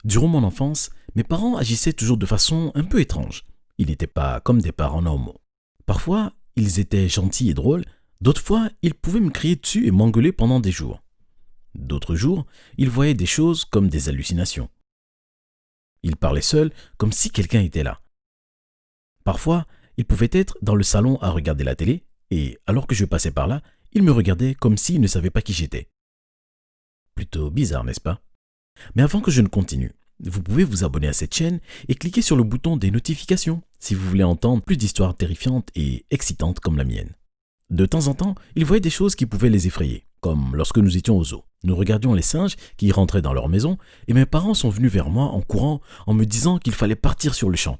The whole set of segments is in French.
Durant mon enfance, mes parents agissaient toujours de façon un peu étrange. Ils n'étaient pas comme des parents normaux. Parfois, ils étaient gentils et drôles, d'autres fois, ils pouvaient me crier dessus et m'engueuler pendant des jours. D'autres jours, ils voyaient des choses comme des hallucinations. Ils parlaient seuls comme si quelqu'un était là. Parfois, ils pouvaient être dans le salon à regarder la télé et, alors que je passais par là, ils me regardaient comme s'ils ne savaient pas qui j'étais. Plutôt bizarre, n'est-ce pas? Mais avant que je ne continue, vous pouvez vous abonner à cette chaîne et cliquer sur le bouton des notifications si vous voulez entendre plus d'histoires terrifiantes et excitantes comme la mienne. De temps en temps, ils voyaient des choses qui pouvaient les effrayer, comme lorsque nous étions au zoo. Nous regardions les singes qui rentraient dans leur maison et mes parents sont venus vers moi en courant en me disant qu'il fallait partir sur le champ.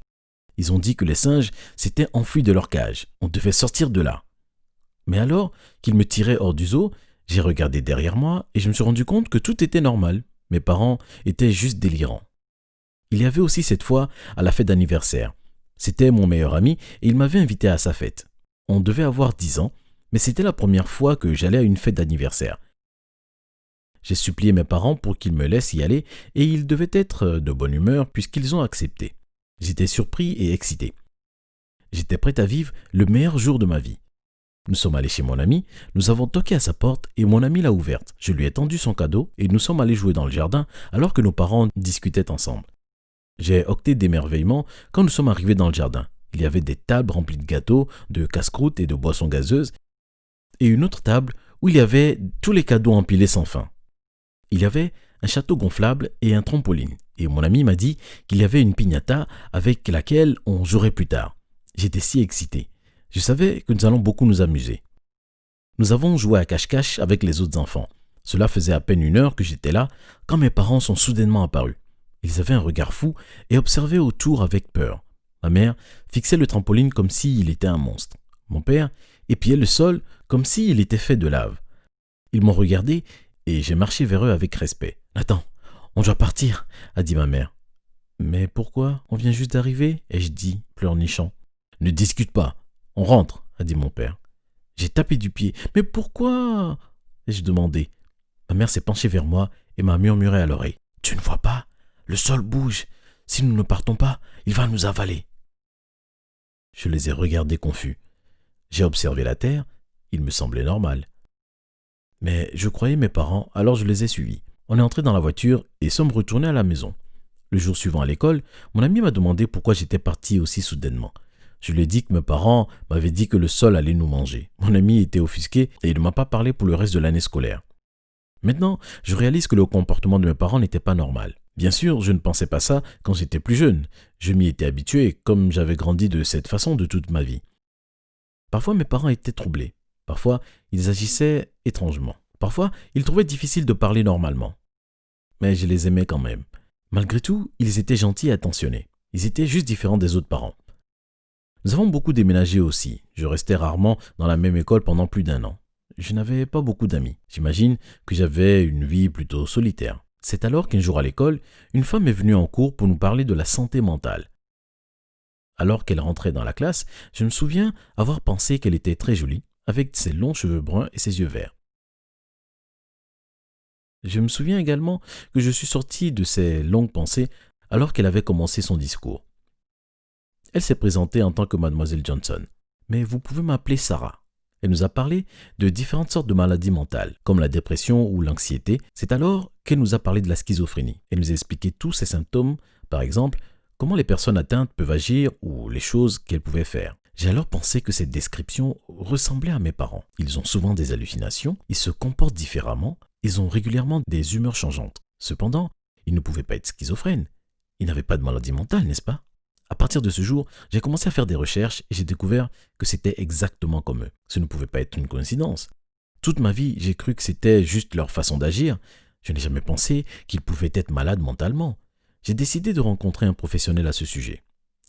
Ils ont dit que les singes s'étaient enfuis de leur cage. On devait sortir de là. Mais alors qu'ils me tiraient hors du zoo, j'ai regardé derrière moi et je me suis rendu compte que tout était normal. Mes parents étaient juste délirants. Il y avait aussi cette fois à la fête d'anniversaire. C'était mon meilleur ami et il m'avait invité à sa fête. On devait avoir 10 ans, mais c'était la première fois que j'allais à une fête d'anniversaire. J'ai supplié mes parents pour qu'ils me laissent y aller et ils devaient être de bonne humeur puisqu'ils ont accepté. J'étais surpris et excité. J'étais prêt à vivre le meilleur jour de ma vie. Nous sommes allés chez mon ami, nous avons toqué à sa porte et mon ami l'a ouverte. Je lui ai tendu son cadeau et nous sommes allés jouer dans le jardin alors que nos parents discutaient ensemble. J'ai octé d'émerveillement quand nous sommes arrivés dans le jardin. Il y avait des tables remplies de gâteaux, de casse-croûtes et de boissons gazeuses et une autre table où il y avait tous les cadeaux empilés sans fin. Il y avait un château gonflable et un trampoline et mon ami m'a dit qu'il y avait une piñata avec laquelle on jouerait plus tard. J'étais si excité. Je savais que nous allons beaucoup nous amuser. Nous avons joué à cache-cache avec les autres enfants. Cela faisait à peine 1 heure que j'étais là quand mes parents sont soudainement apparus. Ils avaient un regard fou et observaient autour avec peur. Ma mère fixait le trampoline comme s'il était un monstre. Mon père épiait le sol comme s'il était fait de lave. Ils m'ont regardé et j'ai marché vers eux avec respect. « Nathan, on doit partir » a dit ma mère. « Mais pourquoi? On vient juste d'arriver » ai-je dit, pleurnichant. « Ne discute pas. On rentre » a dit mon père. J'ai tapé du pied. « Mais pourquoi » ai-je demandé. Ma mère s'est penchée vers moi et m'a murmuré à l'oreille. « Tu ne vois pas? Le sol bouge. Si nous ne partons pas, il va nous avaler. » Je les ai regardés confus. J'ai observé la terre. Il me semblait normal. Mais je croyais mes parents, alors je les ai suivis. On est entré dans la voiture et sommes retournés à la maison. Le jour suivant à l'école, mon ami m'a demandé pourquoi j'étais parti aussi soudainement. Je lui ai dit que mes parents m'avaient dit que le sol allait nous manger. Mon ami était offusqué et il ne m'a pas parlé pour le reste de l'année scolaire. Maintenant, je réalise que le comportement de mes parents n'était pas normal. Bien sûr, je ne pensais pas ça quand j'étais plus jeune. Je m'y étais habitué comme j'avais grandi de cette façon de toute ma vie. Parfois, mes parents étaient troublés. Parfois, ils agissaient étrangement. Parfois, ils trouvaient difficile de parler normalement. Mais je les aimais quand même. Malgré tout, ils étaient gentils et attentionnés. Ils étaient juste différents des autres parents. Nous avons beaucoup déménagé aussi. Je restais rarement dans la même école pendant plus d'1 an. Je n'avais pas beaucoup d'amis. J'imagine que j'avais une vie plutôt solitaire. C'est alors qu'un jour à l'école, une femme est venue en cours pour nous parler de la santé mentale. Alors qu'elle rentrait dans la classe, je me souviens avoir pensé qu'elle était très jolie, avec ses longs cheveux bruns et ses yeux verts. Je me souviens également que je suis sorti de ces longues pensées alors qu'elle avait commencé son discours. Elle s'est présentée en tant que mademoiselle Johnson, mais vous pouvez m'appeler Sarah. Elle nous a parlé de différentes sortes de maladies mentales, comme la dépression ou l'anxiété. C'est alors qu'elle nous a parlé de la schizophrénie. Elle nous a expliqué tous ces symptômes, par exemple, comment les personnes atteintes peuvent agir ou les choses qu'elles pouvaient faire. J'ai alors pensé que cette description ressemblait à mes parents. Ils ont souvent des hallucinations, ils se comportent différemment, ils ont régulièrement des humeurs changeantes. Cependant, ils ne pouvaient pas être schizophrènes. Ils n'avaient pas de maladie mentale, n'est-ce pas? À partir de ce jour, j'ai commencé à faire des recherches et j'ai découvert que c'était exactement comme eux. Ce ne pouvait pas être une coïncidence. Toute ma vie, j'ai cru que c'était juste leur façon d'agir. Je n'ai jamais pensé qu'ils pouvaient être malades mentalement. J'ai décidé de rencontrer un professionnel à ce sujet.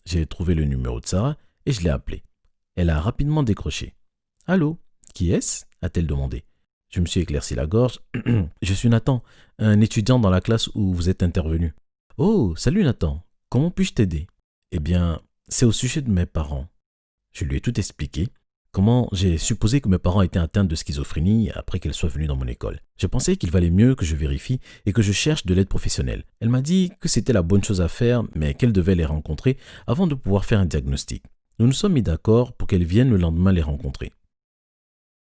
J'ai trouvé le numéro de Sarah et je l'ai appelée. Elle a rapidement décroché. « Allô, qui est-ce » a-t-elle demandé. Je me suis éclairci la gorge. « Je suis Nathan, un étudiant dans la classe où vous êtes intervenu. »« Oh, salut Nathan, comment puis-je t'aider ?» « Eh bien, c'est au sujet de mes parents. » Je lui ai tout expliqué. comment j'ai supposé que mes parents étaient atteints de schizophrénie après qu'elle soit venue dans mon école. Je pensais qu'il valait mieux que je vérifie et que je cherche de l'aide professionnelle. Elle m'a dit que c'était la bonne chose à faire, mais qu'elle devait les rencontrer avant de pouvoir faire un diagnostic. Nous nous sommes mis d'accord pour qu'elle vienne le lendemain les rencontrer.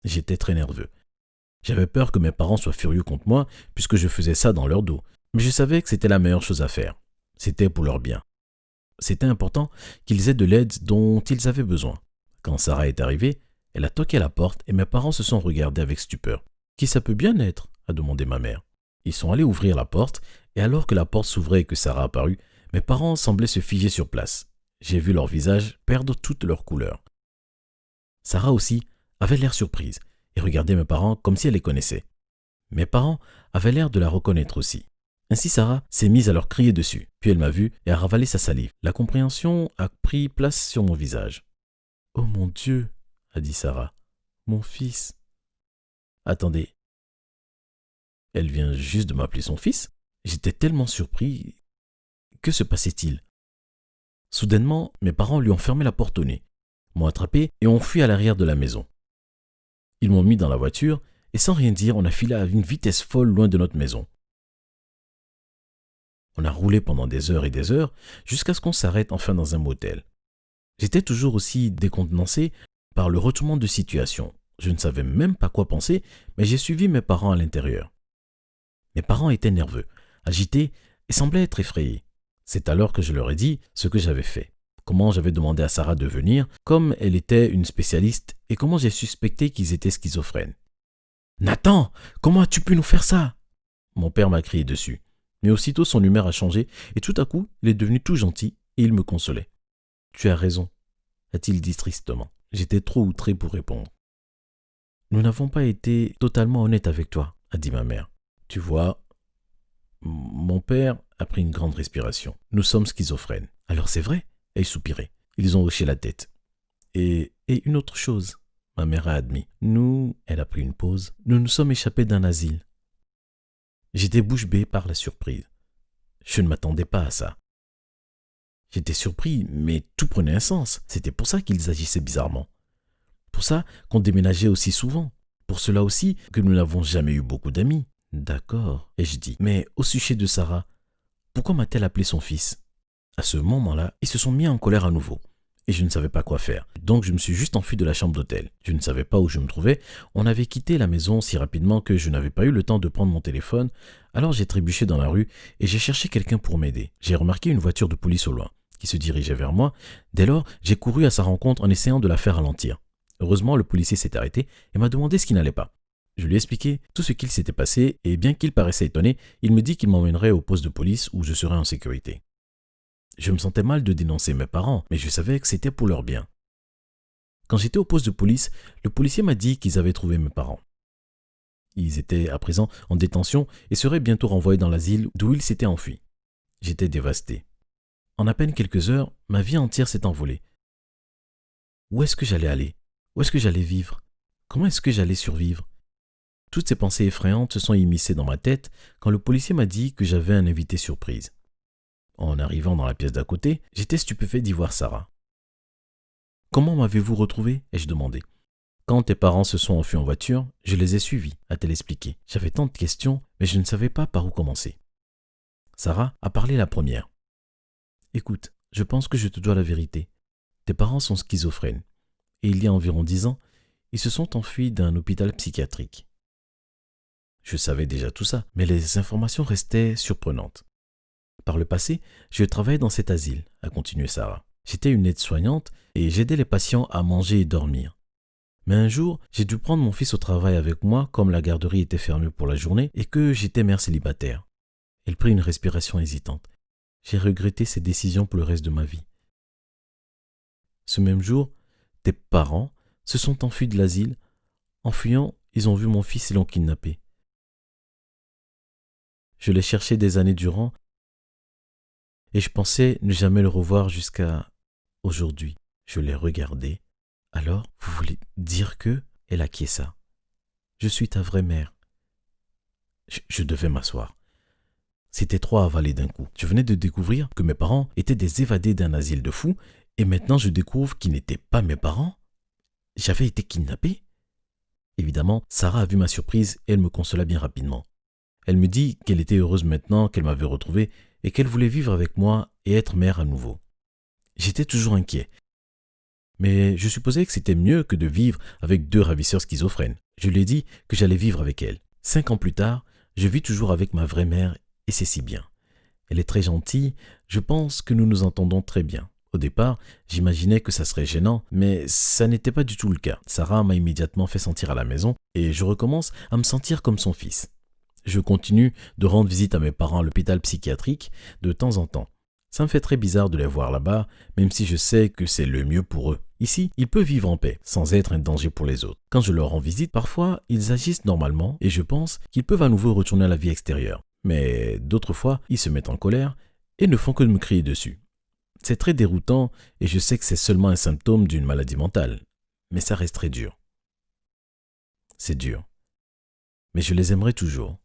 J'étais très nerveux. J'avais peur que mes parents soient furieux contre moi puisque je faisais ça dans leur dos. Mais je savais que c'était la meilleure chose à faire. C'était pour leur bien. C'était important qu'ils aient de l'aide dont ils avaient besoin. Quand Sarah est arrivée, elle a toqué à la porte et mes parents se sont regardés avec stupeur. « Qui ça peut bien être ?» a demandé ma mère. Ils sont allés ouvrir la porte et alors que la porte s'ouvrait et que Sarah apparut, mes parents semblaient se figer sur place. J'ai vu leur visage perdre toute leur couleur. Sarah aussi avait l'air surprise et regardait mes parents comme si elle les connaissait. Mes parents avaient l'air de la reconnaître aussi. Ainsi Sarah s'est mise à leur crier dessus, puis elle m'a vu et a ravalé sa salive. La compréhension a pris place sur mon visage. « Oh mon Dieu !» a dit Sarah. « Mon fils !» Attendez. Elle vient juste de m'appeler son fils? J'étais tellement surpris. Que se passait-il? Soudainement, mes parents lui ont fermé la porte au nez, m'ont attrapé et ont fui à l'arrière de la maison. Ils m'ont mis dans la voiture et sans rien dire, on a filé à une vitesse folle loin de notre maison. On a roulé pendant des heures et des heures jusqu'à ce qu'on s'arrête enfin dans un motel. J'étais toujours aussi décontenancé par le retournement de situation. Je ne savais même pas quoi penser, mais j'ai suivi mes parents à l'intérieur. Mes parents étaient nerveux, agités et semblaient être effrayés. C'est alors que je leur ai dit ce que j'avais fait, comment j'avais demandé à Sarah de venir, comme elle était une spécialiste et comment j'ai suspecté qu'ils étaient schizophrènes. « Nathan, comment as-tu pu nous faire ça ?» Mon père m'a crié dessus. Mais aussitôt son humeur a changé et tout à coup, il est devenu tout gentil et il me consolait. « Tu as raison », a-t-il dit tristement. J'étais trop outré pour répondre. « Nous n'avons pas été totalement honnêtes avec toi », a dit ma mère. « Tu vois, mon père a pris une grande respiration. Nous sommes schizophrènes. »« Alors c'est vrai ?» ai-je soupiré. Ils ont hoché la tête. « Et une autre chose, » ma mère a admis. « Nous, elle a pris une pause, nous nous sommes échappés d'un asile. » J'étais bouche bée par la surprise. Je ne m'attendais pas à ça. J'étais surpris, mais tout prenait un sens. C'était pour ça qu'ils agissaient bizarrement. Pour ça qu'on déménageait aussi souvent. Pour cela aussi que nous n'avons jamais eu beaucoup d'amis. D'accord, ai-je dit. Mais au sujet de Sarah, pourquoi m'a-t-elle appelé son fils? À ce moment-là, ils se sont mis en colère à nouveau. Et je ne savais pas quoi faire. Donc je me suis juste enfui de la chambre d'hôtel. Je ne savais pas où je me trouvais. On avait quitté la maison si rapidement que je n'avais pas eu le temps de prendre mon téléphone. Alors j'ai trébuché dans la rue et j'ai cherché quelqu'un pour m'aider. J'ai remarqué une voiture de police au loin qui se dirigeait vers moi. Dès lors, j'ai couru à sa rencontre en essayant de la faire ralentir. Heureusement, le policier s'est arrêté et m'a demandé ce qui n'allait pas. Je lui ai expliqué tout ce qu'il s'était passé et bien qu'il paraissait étonné, il me dit qu'il m'emmènerait au poste de police où je serais en sécurité. Je me sentais mal de dénoncer mes parents, mais je savais que c'était pour leur bien. Quand j'étais au poste de police, le policier m'a dit qu'ils avaient trouvé mes parents. Ils étaient à présent en détention et seraient bientôt renvoyés dans l'asile d'où ils s'étaient enfuis. J'étais dévasté. En à peine quelques heures, ma vie entière s'est envolée. Où est-ce que j'allais aller? Où est-ce que j'allais vivre? Comment est-ce que j'allais survivre? Toutes ces pensées effrayantes se sont immiscées dans ma tête quand le policier m'a dit que j'avais un invité surprise. En arrivant dans la pièce d'à côté, j'étais stupéfait d'y voir Sarah. « Comment m'avez-vous retrouvé ?» ai-je demandé. « Quand tes parents se sont enfuis en voiture, je les ai suivis, » a-t-elle expliqué. J'avais tant de questions, mais je ne savais pas par où commencer. Sarah a parlé la première. « Écoute, je pense que je te dois la vérité. Tes parents sont schizophrènes, et il y a environ 10 ans, ils se sont enfuis d'un hôpital psychiatrique. » Je savais déjà tout ça, mais les informations restaient surprenantes. Par le passé, je travaillais dans cet asile, a continué Sarah. J'étais une aide-soignante et j'aidais les patients à manger et dormir. Mais un jour, j'ai dû prendre mon fils au travail avec moi comme la garderie était fermée pour la journée et que j'étais mère célibataire. Elle prit une respiration hésitante. J'ai regretté cette décision pour le reste de ma vie. Ce même jour, tes parents se sont enfuis de l'asile. En fuyant, ils ont vu mon fils et l'ont kidnappé. Je l'ai cherché des années durant et je pensais ne jamais le revoir jusqu'à aujourd'hui. Je l'ai regardé. Alors, vous voulez dire que... Elle acquiesça. Je suis ta vraie mère. Je devais m'asseoir. C'était trop avalé d'un coup. Je venais de découvrir que mes parents étaient des évadés d'un asile de fous et maintenant je découvre qu'ils n'étaient pas mes parents. J'avais été kidnappé? Évidemment, Sarah a vu ma surprise et elle me consola bien rapidement. Elle me dit qu'elle était heureuse maintenant qu'elle m'avait retrouvé et qu'elle voulait vivre avec moi et être mère à nouveau. J'étais toujours inquiet, mais je supposais que c'était mieux que de vivre avec 2 ravisseurs schizophrènes. Je lui ai dit que j'allais vivre avec elle. 5 ans plus tard, je vis toujours avec ma vraie mère et c'est si bien. Elle est très gentille, je pense que nous nous entendons très bien. Au départ, j'imaginais que ça serait gênant, mais ça n'était pas du tout le cas. Sarah m'a immédiatement fait sentir à la maison et je recommence à me sentir comme son fils. Je continue de rendre visite à mes parents à l'hôpital psychiatrique de temps en temps. Ça me fait très bizarre de les voir là-bas, même si je sais que c'est le mieux pour eux. Ici, ils peuvent vivre en paix, sans être un danger pour les autres. Quand je leur rends visite, parfois, ils agissent normalement et je pense qu'ils peuvent à nouveau retourner à la vie extérieure. Mais d'autres fois, ils se mettent en colère et ne font que de me crier dessus. C'est très déroutant et je sais que c'est seulement un symptôme d'une maladie mentale. Mais ça reste très dur. C'est dur. Mais je les aimerai toujours.